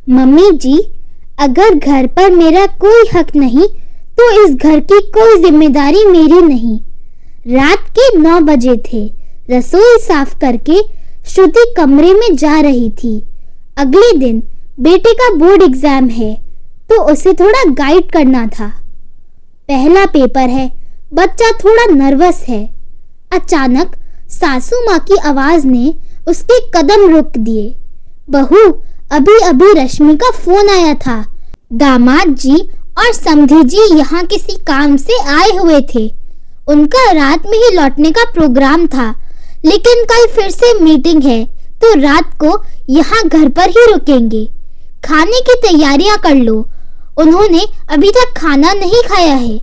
Mummy जी, अगर घर पर मेरा कोई हक नहीं तो इस घर की कोई जिम्मेदारी मेरी नहीं। रात के 9 बजे थे। रसोई साफ करके श्रुति कमरे में जा रही थी। अगले दिन बेटे का बोर्ड एग्जाम है तो उसे थोड़ा गाइड करना था। पहला पेपर है, बच्चा थोड़ा नर्वस है। अचानक सासू माँ की आवाज ने उसके कदम रोक दिए। बहू, अभी अभी रश्मि का फोन आया था। दामाद जी और समधी जी यहाँ किसी काम से आए हुए थे। उनका रात में ही लौटने का प्रोग्राम था, लेकिन कल फिर से मीटिंग है तो रात को यहाँ घर पर ही रुकेंगे। खाने की तैयारियां कर लो, उन्होंने अभी तक खाना नहीं खाया है।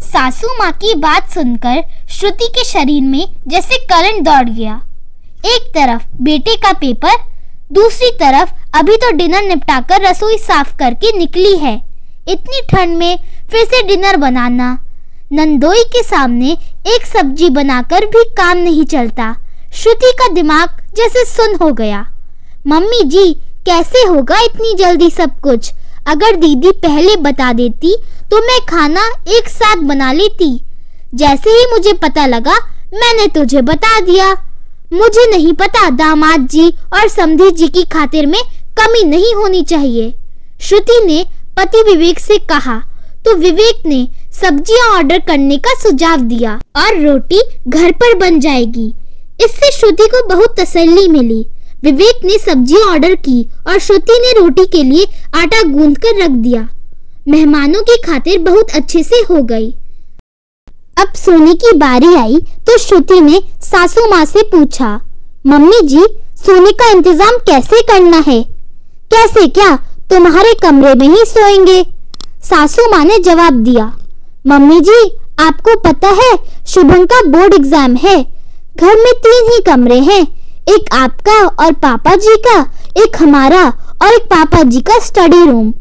सासू माँ की बात सुनकर श्रुति के शरीर में जैसे करंट दौड़ गया। एक तरफ बेटे का पेपर, दूसरी तरफ अभी तो डिनर निपटाकर रसोई साफ करके निकली है। इतनी ठंड में फिर से डिनर बनाना। नंदोई के सामने एक सब्जी बनाकर भी काम नहीं चलता। श्रुति का दिमाग जैसे सुन्न हो गया। मम्मी जी, कैसे होगा इतनी जल्दी सब कुछ? अगर दीदी पहले बता देती तो मैं खाना एक साथ बना लेती। जैसे ही मुझे पता लगा मैंने तुझे बता दिया। मुझे नहीं पता दामाद जी और समधी जी की खातिर में कमी नहीं होनी चाहिए। श्रुति ने पति विवेक से कहा तो विवेक ने सब्जियां ऑर्डर करने का सुझाव दिया और रोटी घर पर बन जाएगी। इससे श्रुति को बहुत तसल्ली मिली। विवेक ने सब्जियां ऑर्डर की और श्रुति ने रोटी के लिए आटा गूंथ कर रख दिया। मेहमानों की खातिर बहुत अच्छे से हो गई। अब सोने की बारी आई तो श्रुति ने सासू माँ से पूछा, मम्मी जी, सोने का इंतजाम कैसे करना है? कैसे क्या, तुम्हारे कमरे में ही सोएंगे। सासू माँ ने जवाब दिया, मम्मी जी, आपको पता है शुभम का बोर्ड एग्जाम है। घर में 3 ही कमरे हैं, एक आपका और पापा जी का, एक हमारा और एक पापा जी का स्टडी रूम।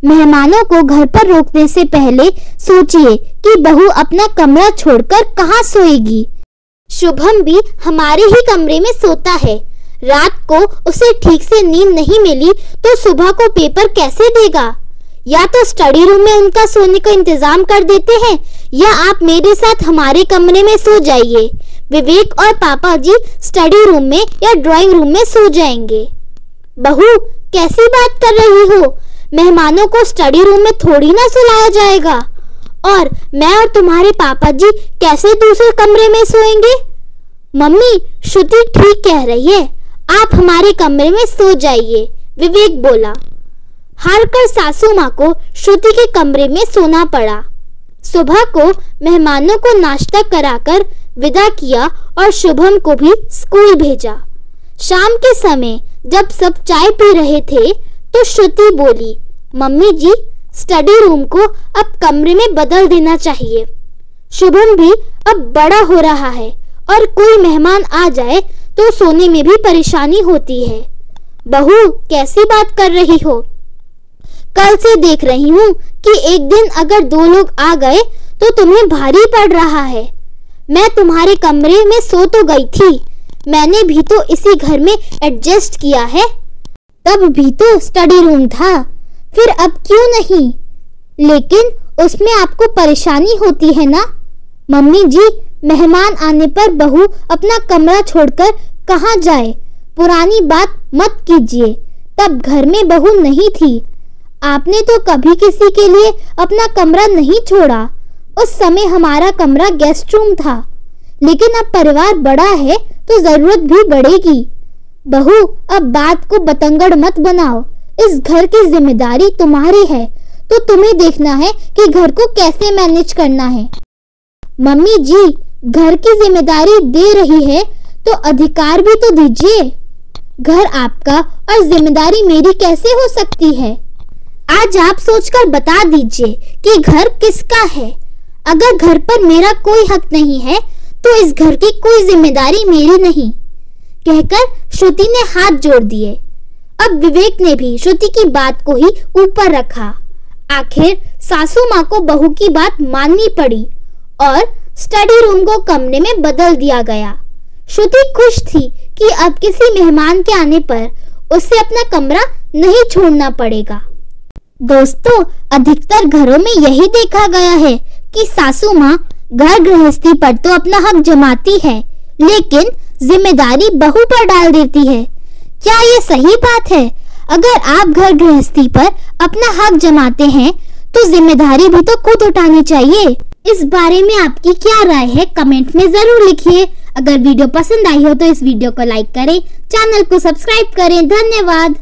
मेहमानों को घर पर रोकने से पहले सोचिए कि बहू अपना कमरा छोड़कर कहाँ सोएगी। शुभम भी हमारे ही कमरे में सोता है। रात को उसे ठीक से नींद नहीं मिली तो सुबह को पेपर कैसे देगा? या तो स्टडी रूम में उनका सोने का इंतजाम कर देते हैं या आप मेरे साथ हमारे कमरे में सो जाइए। विवेक और पापा जी स्टडी रूम में या ड्राइंग रूम में सो जाएंगे। बहू, कैसी बात कर रही हो? मेहमानों को स्टडी रूम में थोड़ी ना सुलाया जाएगा। और मैं और तुम्हारे पापा जी कैसे दूसरे कमरे में सोएंगे? मम्मी, श्रुति ठीक कह रही है, आप हमारे कमरे में सो जाइए, विवेक बोला। हार कर सासू माँ को श्रुति के कमरे में सोना पड़ा। सुबह को मेहमानों को नाश्ता कराकर विदा किया और शुभम को भी स्कूल भेजा। शाम के समय जब सब चाय पी रहे थे तो श्रुति बोली, मम्मी जी, स्टडी रूम को अब कमरे में बदल देना चाहिए। शुभम भी अब बड़ा हो रहा है और कोई मेहमान आ जाए तो सोने में भी परेशानी होती है। बहू, कैसी बात कर रही हो? कल से देख रही हूँ कि एक दिन अगर 2 लोग आ गए तो तुम्हें भारी पड़ रहा है। मैं तुम्हारे कमरे में सो तो गई थी, मैंने भी तो इसी घर में एडजस्ट किया है। तब भी तो स्टडी रूम था, फिर अब क्यों नहीं? लेकिन उसमें आपको परेशानी होती है ना? मम्मी जी, मेहमान आने पर बहू अपना कमरा छोड़कर कहाँ जाए? पुरानी बात मत कीजिए, तब घर में बहू नहीं थी। आपने तो कभी किसी के लिए अपना कमरा नहीं छोड़ा। उस समय हमारा कमरा गेस्ट रूम था, लेकिन अब परिवार बड़ा है तो जरूरत भी बढ़ेगी। बहू, अब बात को बतंगड़ मत बनाओ। इस घर की जिम्मेदारी तुम्हारी है तो तुम्हें देखना है कि घर को कैसे मैनेज करना है। मम्मी जी, घर की जिम्मेदारी दे रही है तो अधिकार भी तो दीजिए। घर आपका और जिम्मेदारी मेरी कैसे हो सकती है? आज आप सोचकर बता दीजिए कि घर किसका है। अगर घर पर मेरा कोई हक नहीं है तो इस घर की कोई जिम्मेदारी मेरी नहीं। कहकर श्रुति ने हाथ जोड़ दिए। अब विवेक ने भी श्रुति की बात को ही ऊपर रखा। आखिर सासू माँ को बहू की बात माननी पड़ी और स्टडी रूम को कमरे में बदल दिया गया। श्रुति खुश थी कि अब किसी मेहमान के आने पर उसे अपना कमरा नहीं छोड़ना पड़ेगा। दोस्तों, अधिकतर घरों में यही देखा गया है कि सासू माँ घर गृहस्थी पर तो अपना हक जमाती है, लेकिन जिम्मेदारी बहू पर डाल देती है। क्या ये सही बात है? अगर आप घर गृहस्थी पर अपना हक जमाते हैं तो जिम्मेदारी भी तो खुद उठानी चाहिए। इस बारे में आपकी क्या राय है, कमेंट में जरूर लिखिए। अगर वीडियो पसंद आई हो तो इस वीडियो को लाइक करें, चैनल को सब्सक्राइब करें। धन्यवाद।